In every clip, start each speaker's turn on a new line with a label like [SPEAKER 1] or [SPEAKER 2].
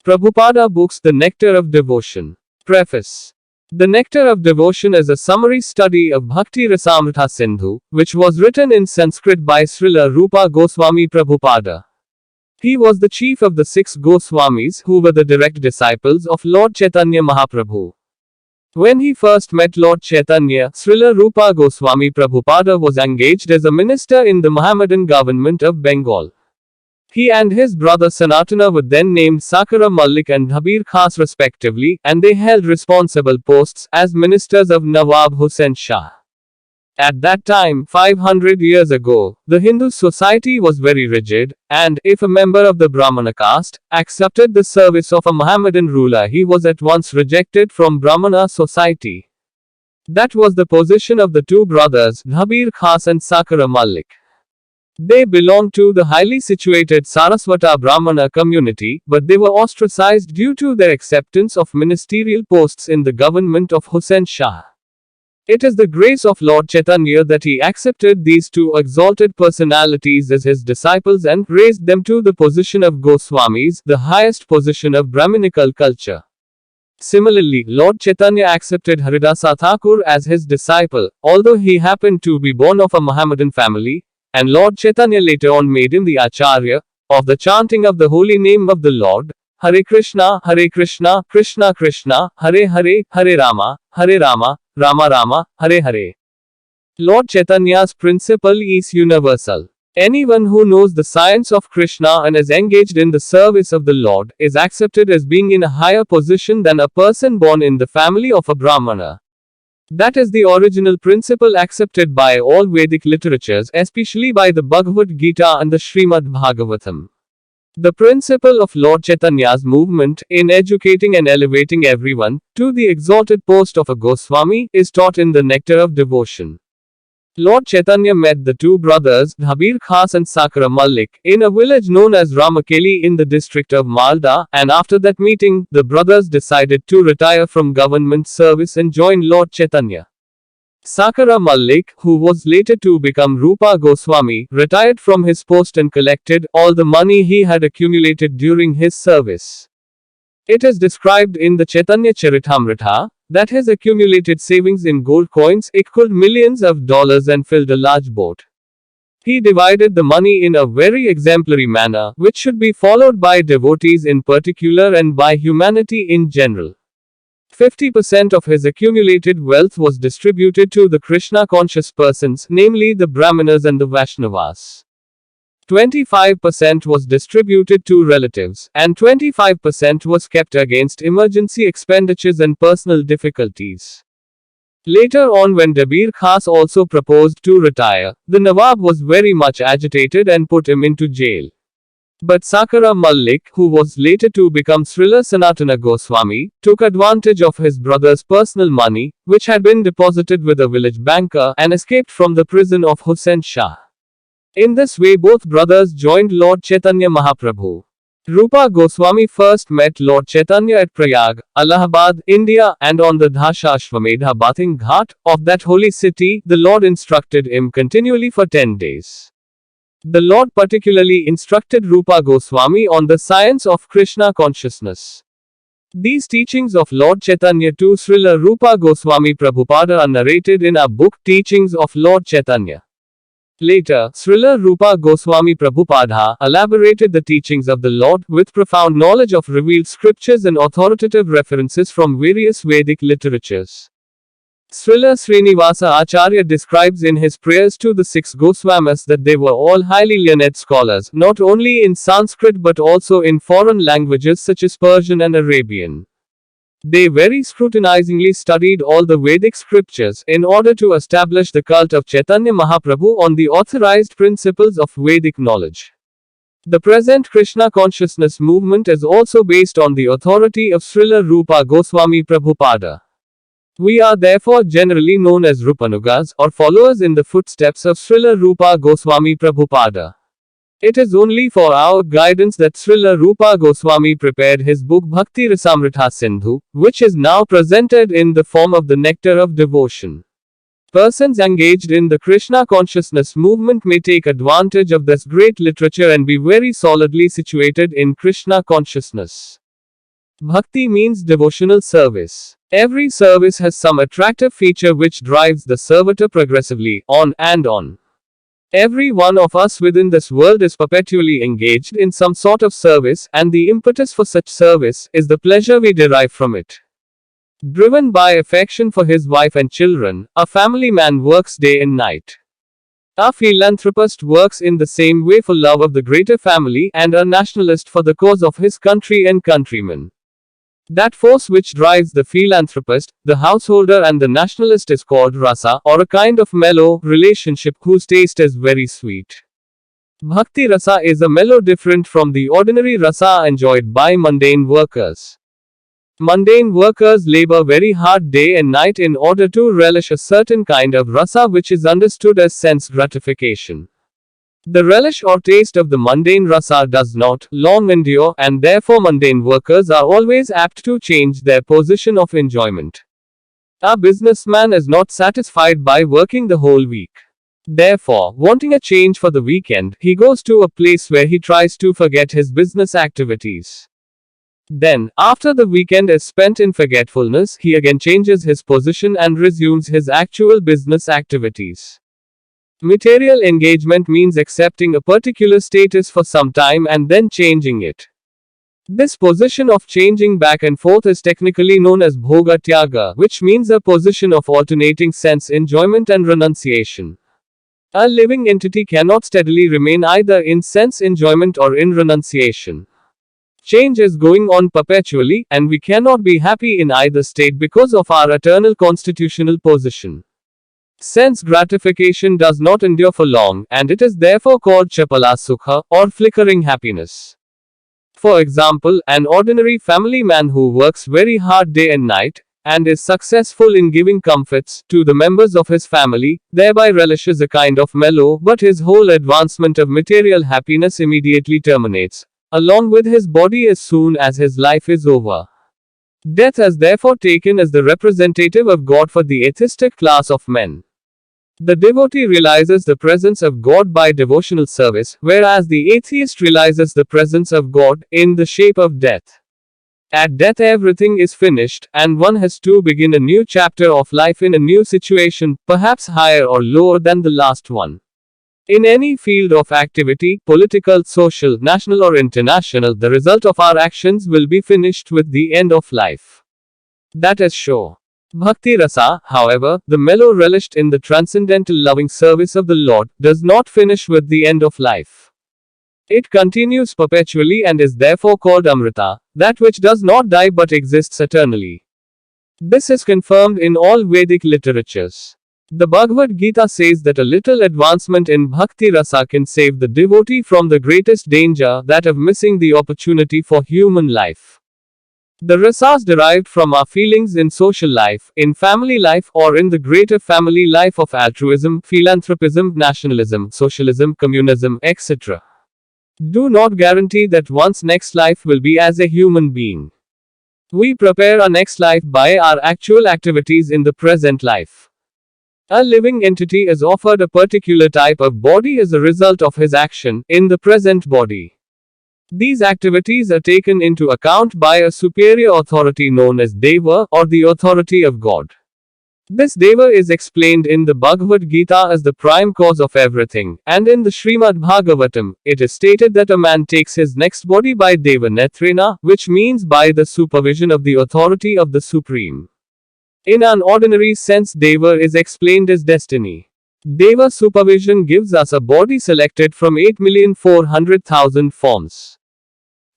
[SPEAKER 1] Prabhupada Books The Nectar of Devotion. Preface. The Nectar of Devotion is a summary study of Bhakti-rasamrita-sindhu, which was written in Sanskrit by Srila Rupa Goswami Prabhupada. He was the chief of the 6 Goswamis who were the direct disciples of Lord Chaitanya Mahaprabhu. When he first met Lord Chaitanya, Srila Rupa Goswami Prabhupada was engaged as a minister in the Mohammedan government of Bengal. He and his brother Sanatana were then named Sakara Malik and Dhabir Khas respectively, and they held responsible posts as ministers of Nawab Hussain Shah. At that time, 500 years ago, the Hindu society was very rigid, and, if a member of the Brahmana caste accepted the service of a Mohammedan ruler, he was at once rejected from Brahmana society. That was the position of the 2 brothers, Dhabir Khas and Sakara Malik. They belonged to the highly situated Saraswata Brahmana community, but they were ostracized due to their acceptance of ministerial posts in the government of Hussain Shah. It is the grace of Lord Chaitanya that he accepted these 2 exalted personalities as his disciples and raised them to the position of Goswamis, the highest position of Brahminical culture. Similarly, Lord Chaitanya accepted Haridasa Thakur as his disciple, although he happened to be born of a Mohammedan family, and Lord Chaitanya later on made him the Acharya of the chanting of the holy name of the Lord, Hare Krishna, Krishna Krishna, Hare Hare, Hare Rama, Rama Rama, Hare Hare. Lord Chaitanya's principle is universal. Anyone who knows the science of Krishna and is engaged in the service of the Lord is accepted as being in a higher position than a person born in the family of a Brahmana. That is the original principle accepted by all Vedic literatures, especially by the Bhagavad Gita and the Srimad Bhagavatam. The principle of Lord Chaitanya's movement, in educating and elevating everyone to the exalted post of a Goswami, is taught in the Nectar of Devotion. Lord Chaitanya met the 2 brothers, Dhabir Khas and Sakara Malik, in a village known as Ramakeli in the district of Malda, and after that meeting, the brothers decided to retire from government service and join Lord Chaitanya. Sakara Malik, who was later to become Rupa Goswami, retired from his post and collected all the money he had accumulated during his service. It is described in the Chaitanya Charitamrita that his accumulated savings in gold coins equaled millions of dollars and filled a large boat. He divided the money in a very exemplary manner, which should be followed by devotees in particular and by humanity in general. 50% of his accumulated wealth was distributed to the Krishna-conscious persons, namely the Brahmanas and the Vaishnavas. 25% was distributed to relatives, and 25% was kept against emergency expenditures and personal difficulties. Later on, when Dhabir Khas also proposed to retire, the Nawab was very much agitated and put him into jail. But Sakara Malik, who was later to become Srila Sanatana Goswami, took advantage of his brother's personal money, which had been deposited with a village banker, and escaped from the prison of Hussain Shah. In this way, both brothers joined Lord Chaitanya Mahaprabhu. Rupa Goswami first met Lord Chaitanya at Prayag, Allahabad, India, and on the Dhashashvamedha bathing ghat of that holy city, the Lord instructed him continually for 10 days. The Lord particularly instructed Rupa Goswami on the science of Krishna consciousness. These teachings of Lord Chaitanya to Srila Rupa Goswami Prabhupada are narrated in a book, Teachings of Lord Chaitanya. Later, Srila Rupa Goswami Prabhupada elaborated the teachings of the Lord with profound knowledge of revealed scriptures and authoritative references from various Vedic literatures. Srila Srinivasa Acharya describes in his prayers to the 6 Goswamis that they were all highly learned scholars, not only in Sanskrit but also in foreign languages such as Persian and Arabian. They very scrutinizingly studied all the Vedic scriptures in order to establish the cult of Chaitanya Mahaprabhu on the authorized principles of Vedic knowledge. The present Krishna consciousness movement is also based on the authority of Srila Rupa Goswami Prabhupada. We are therefore generally known as Rupanugas, or followers in the footsteps of Srila Rupa Goswami Prabhupada. It is only for our guidance that Srila Rupa Goswami prepared his book Bhakti-rasamrita-sindhu, which is now presented in the form of the Nectar of Devotion. Persons engaged in the Krishna consciousness movement may take advantage of this great literature and be very solidly situated in Krishna consciousness. Bhakti means devotional service. Every service has some attractive feature which drives the servitor progressively on and on. Every one of us within this world is perpetually engaged in some sort of service, and the impetus for such service is the pleasure we derive from it. Driven by affection for his wife and children, a family man works day and night. A philanthropist works in the same way for love of the greater family, and a nationalist for the cause of his country and countrymen. That force which drives the philanthropist, the householder and the nationalist is called rasa, or a kind of mellow relationship whose taste is very sweet. Bhakti rasa is a mellow different from the ordinary rasa enjoyed by mundane workers. Mundane workers labor very hard day and night in order to relish a certain kind of rasa which is understood as sense gratification. The relish or taste of the mundane rasa does not long endure, and therefore mundane workers are always apt to change their position of enjoyment. A businessman is not satisfied by working the whole week. Therefore, wanting a change for the weekend, he goes to a place where he tries to forget his business activities. Then, after the weekend is spent in forgetfulness, he again changes his position and resumes his actual business activities. Material engagement means accepting a particular status for some time and then changing it. This position of changing back and forth is technically known as bhoga-tyaga, which means a position of alternating sense enjoyment and renunciation. A living entity cannot steadily remain either in sense enjoyment or in renunciation. Change is going on perpetually, and we cannot be happy in either state because of our eternal constitutional position. Sense gratification does not endure for long, and it is therefore called chapala sukha, or flickering happiness. For example, an ordinary family man who works very hard day and night, and is successful in giving comforts to the members of his family, thereby relishes a kind of mellow, but his whole advancement of material happiness immediately terminates, along with his body as soon as his life is over. Death is therefore taken as the representative of God for the atheistic class of men. The devotee realizes the presence of God by devotional service, whereas the atheist realizes the presence of God in the shape of death. At death everything is finished, and one has to begin a new chapter of life in a new situation, perhaps higher or lower than the last one. In any field of activity, political, social, national or international, the result of our actions will be finished with the end of life. That is sure. Bhakti rasa, however, the mellow relished in the transcendental loving service of the Lord, does not finish with the end of life. It continues perpetually and is therefore called amrita, that which does not die but exists eternally. This is confirmed in all Vedic literatures. The Bhagavad Gita says that a little advancement in bhakti rasa can save the devotee from the greatest danger, that of missing the opportunity for human life. The rasas derived from our feelings in social life, in family life, or in the greater family life of altruism, philanthropism, nationalism, socialism, communism, etc., do not guarantee that one's next life will be as a human being. We prepare our next life by our actual activities in the present life. A living entity is offered a particular type of body as a result of his action in the present body. These activities are taken into account by a superior authority known as Deva, or the authority of God. This Deva is explained in the Bhagavad Gita as the prime cause of everything, and in the Srimad Bhagavatam, it is stated that a man takes his next body by Deva Netrena, which means by the supervision of the authority of the Supreme. In an ordinary sense, Deva is explained as destiny. Deva supervision gives us a body selected from 8,400,000 forms.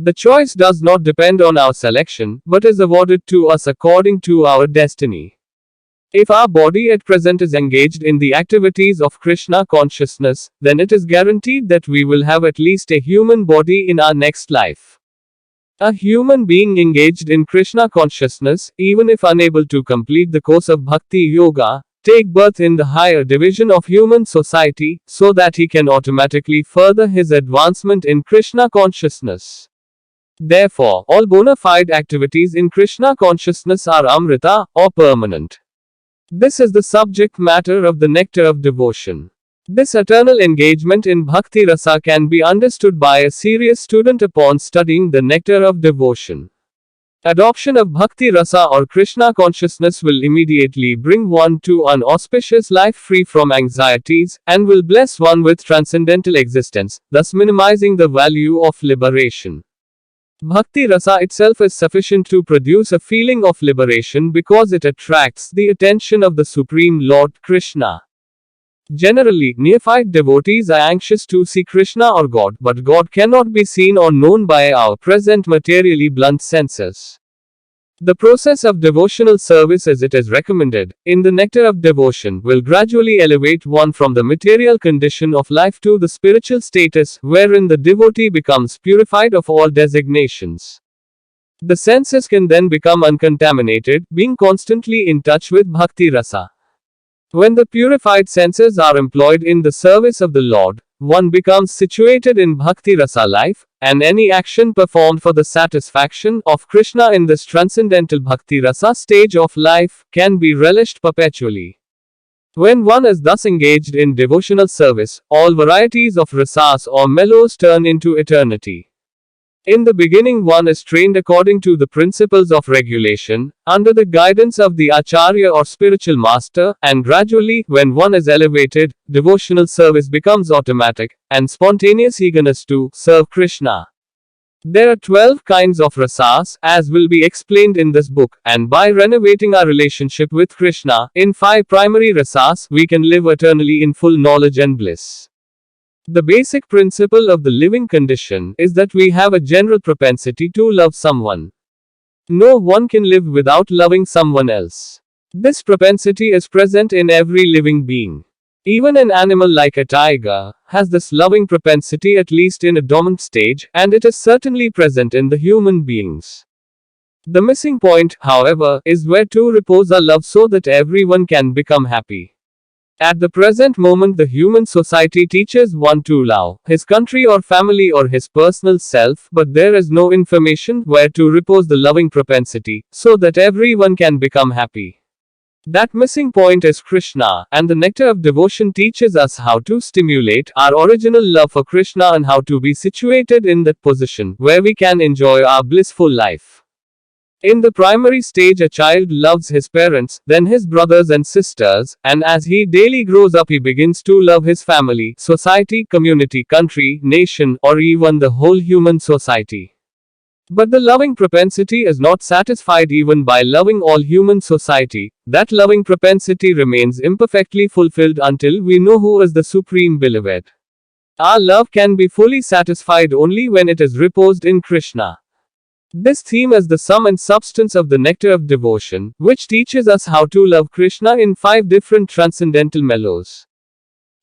[SPEAKER 1] The choice does not depend on our selection, but is awarded to us according to our destiny. If our body at present is engaged in the activities of Krishna consciousness, then it is guaranteed that we will have at least a human body in our next life. A human being engaged in Krishna consciousness, even if unable to complete the course of Bhakti-YOGA, take birth in the higher division of human society, so that he can automatically further his advancement in Krishna consciousness. Therefore, all bona fide activities in Krishna consciousness are amrita, or permanent. This is the subject matter of the nectar of devotion. This eternal engagement in bhakti rasa can be understood by a serious student upon studying the nectar of devotion. Adoption of Bhakti Rasa or Krishna consciousness will immediately bring one to an auspicious life free from anxieties, and will bless one with transcendental existence, thus minimizing the value of liberation. Bhakti Rasa itself is sufficient to produce a feeling of liberation because it attracts the attention of the Supreme Lord Krishna. Generally, neophyte devotees are anxious to see Krishna or God, but God cannot be seen or known by our present materially blunt senses. The process of devotional service as it is recommended in the Nectar of Devotion will gradually elevate one from the material condition of life to the spiritual status wherein the devotee becomes purified of all designations. The senses can then become uncontaminated, being constantly in touch with Bhakti Rasa. When the purified senses are employed in the service of the Lord, one becomes situated in Bhakti Rasa life, and any action performed for the satisfaction of Krishna in this transcendental Bhakti Rasa stage of life can be relished perpetually. When one is thus engaged in devotional service, all varieties of rasas or mellows turn into eternity. In the beginning, one is trained according to the principles of regulation, under the guidance of the Acharya or spiritual master, and gradually, when one is elevated, devotional service becomes automatic, and spontaneous eagerness to serve Krishna. There are 12 kinds of rasas, as will be explained in this book, and by renovating our relationship with Krishna, in 5 primary rasas, we can live eternally in full knowledge and bliss. The basic principle of the living condition is that we have a general propensity to love someone. No one can live without loving someone else. This propensity is present in every living being. Even an animal like a tiger has this loving propensity at least in a dormant stage, and it is certainly present in the human beings. The missing point, however, is where to repose our love so that everyone can become happy. At the present moment, the human society teaches one to love his country or family or his personal self, but there is no information where to repose the loving propensity, so that everyone can become happy. That missing point is Krishna, and the Nectar of Devotion teaches us how to stimulate our original love for Krishna and how to be situated in that position where we can enjoy our blissful life. In the primary stage, a child loves his parents, then his brothers and sisters, and as he daily grows up, he begins to love his family, society, community, country, nation, or even the whole human society. But the loving propensity is not satisfied even by loving all human society. That loving propensity remains imperfectly fulfilled until we know who is the Supreme Beloved. Our love can be fully satisfied only when it is reposed in Krishna. This theme is the sum and substance of the Nectar of Devotion, which teaches us how to love Krishna in 5 different transcendental mellows.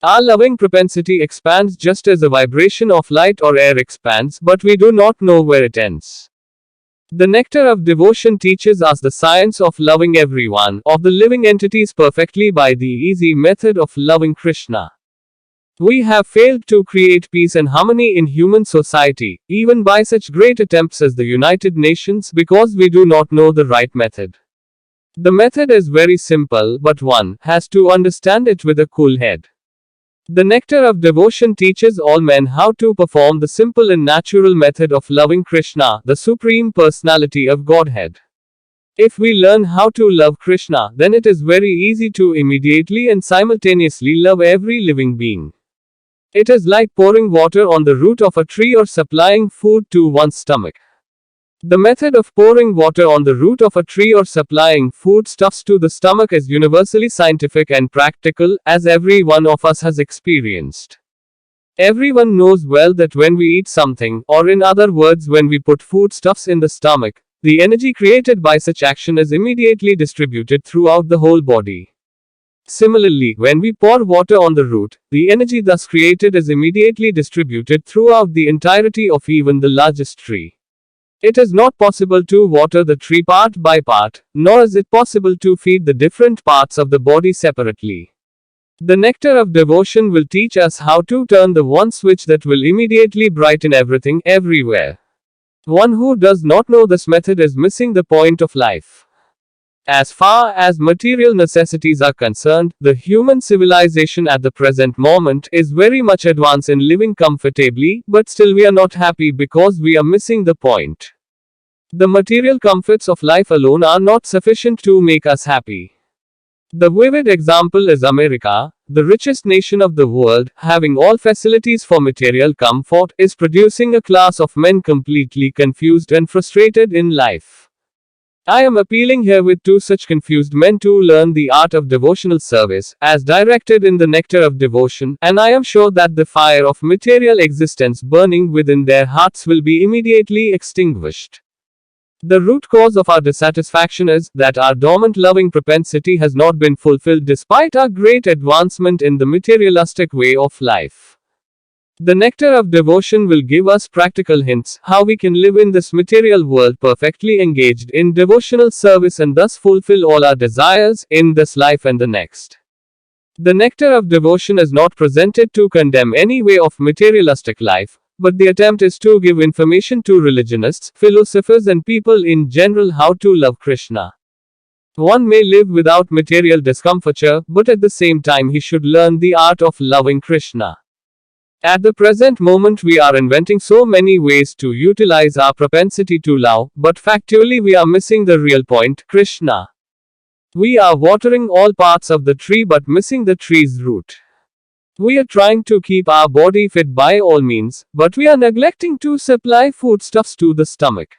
[SPEAKER 1] Our loving propensity expands just as a vibration of light or air expands, but we do not know where it ends. The Nectar of Devotion teaches us the science of loving everyone, of the living entities perfectly by the easy method of loving Krishna. We have failed to create peace and harmony in human society, even by such great attempts as the United Nations, because we do not know the right method. The method is very simple, but one has to understand it with a cool head. The Nectar of Devotion teaches all men how to perform the simple and natural method of loving Krishna, the Supreme Personality of Godhead. If we learn how to love Krishna, then it is very easy to immediately and simultaneously love every living being. It is like pouring water on the root of a tree or supplying food to one's stomach. The method of pouring water on the root of a tree or supplying foodstuffs to the stomach is universally scientific and practical, as every one of us has experienced. Everyone knows well that when we eat something, or in other words, when we put foodstuffs in the stomach, the energy created by such action is immediately distributed throughout the whole body. Similarly, when we pour water on the root, the energy thus created is immediately distributed throughout the entirety of even the largest tree. It is not possible to water the tree part by part, nor is it possible to feed the different parts of the body separately. The Nectar of Devotion will teach us how to turn the one switch that will immediately brighten everything, everywhere. One who does not know this method is missing the point of life. As far as material necessities are concerned, the human civilization at the present moment is very much advanced in living comfortably, but still we are not happy because we are missing the point. The material comforts of life alone are not sufficient to make us happy. The vivid example is America, the richest nation of the world, having all facilities for material comfort, is producing a class of men completely confused and frustrated in life. I am appealing herewith to such confused men to learn the art of devotional service, as directed in the Nectar of Devotion, and I am sure that the fire of material existence burning within their hearts will be immediately extinguished. The root cause of our dissatisfaction is that our dormant loving propensity has not been fulfilled despite our great advancement in the materialistic way of life. The Nectar of Devotion will give us practical hints how we can live in this material world perfectly engaged in devotional service and thus fulfill all our desires in this life and the next. The Nectar of Devotion is not presented to condemn any way of materialistic life, but the attempt is to give information to religionists, philosophers, and people in general how to love Krishna. One may live without material discomfiture, but at the same time he should learn the art of loving Krishna. At the present moment we are inventing so many ways to utilize our propensity to love, but factually we are missing the real point, Krishna. We are watering all parts of the tree but missing the tree's root. We are trying to keep our body fit by all means, but we are neglecting to supply foodstuffs to the stomach.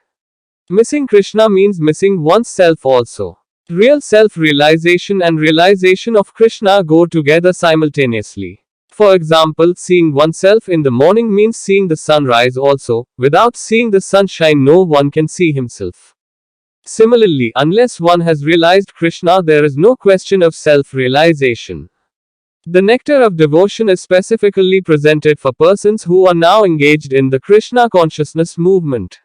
[SPEAKER 1] Missing Krishna means missing one's self also. Real self-realization and realization of Krishna go together simultaneously. For example, seeing oneself in the morning means seeing the sunrise also. Without seeing the sunshine, no one can see himself. Similarly, unless one has realized Krishna, there is no question of self-realization. The Nectar of Devotion is specifically presented for persons who are now engaged in the Krishna consciousness movement.